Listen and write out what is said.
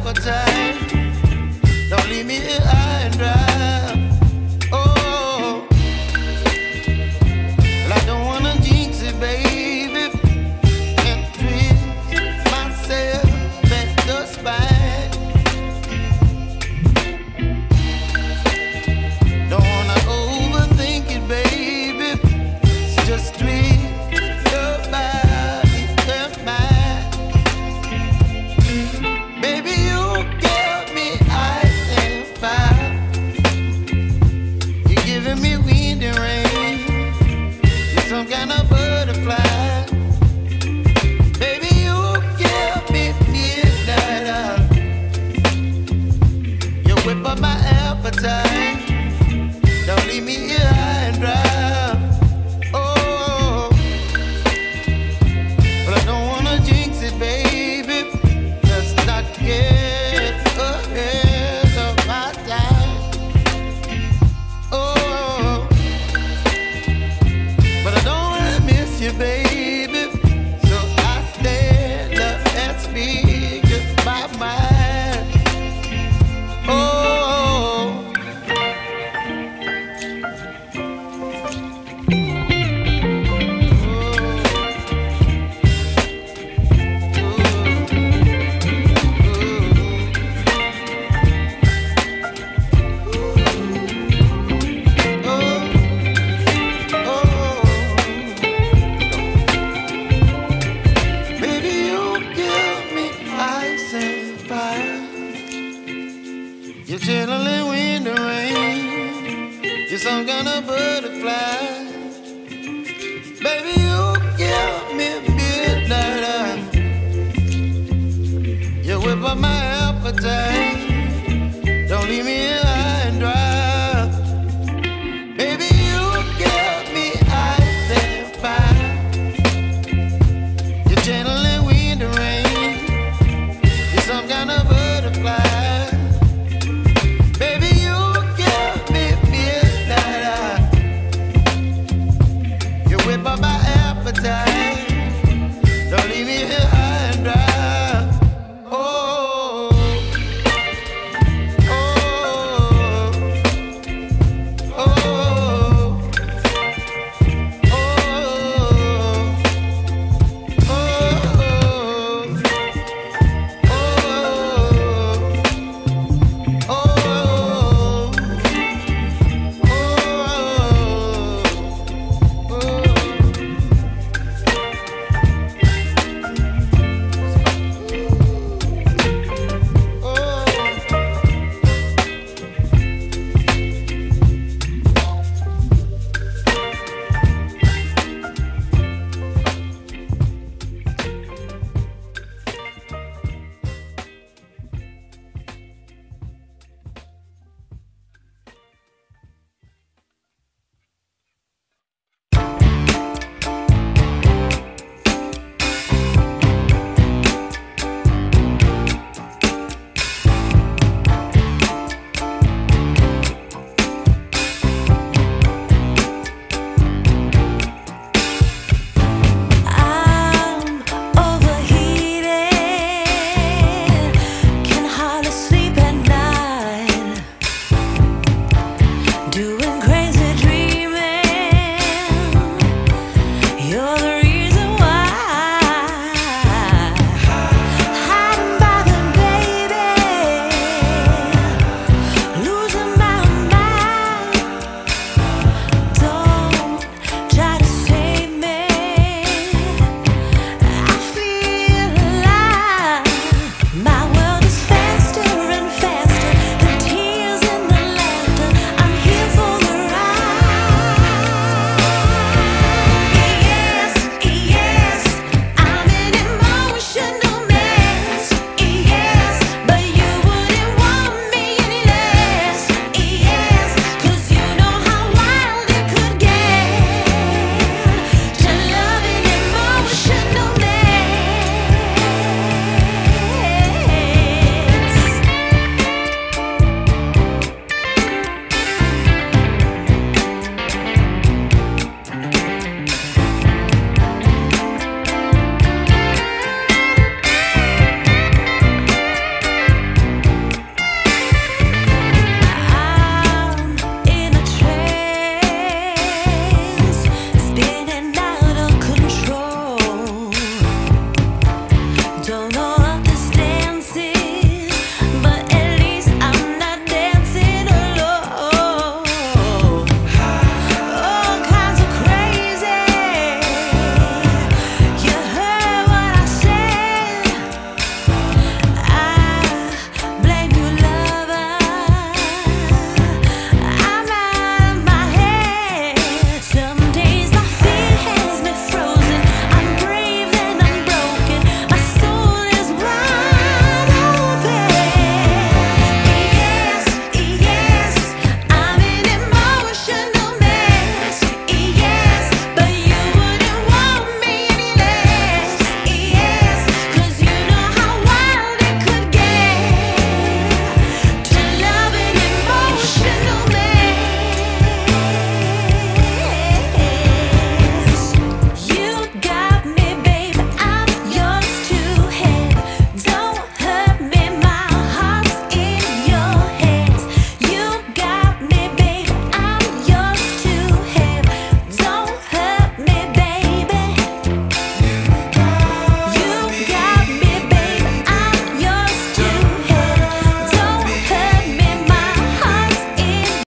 appetite. Don't leave me here high and dry. Oh, well, I don't wanna jinx it, baby, and twist myself at the spine. Don't wanna overthink it, baby. It's just twist your body and mine. Baby, you give me ice and fire. You're giving me wind and rain. You're some kind of butterfly. Baby, you give me midnight. You whip up my appetite. Don't leave me here high and dry. Oh, but I don't wanna jinx it, baby. Let's not get ahead of my time. Oh, but I don't wanna miss you, baby. So I stand up and speak my mind. Oh. Baby, you give me ice and fire. You're chilling wind and rain. You're some kind of butterfly. Baby, you give me midnight. You whip up my appetite. Don't leave me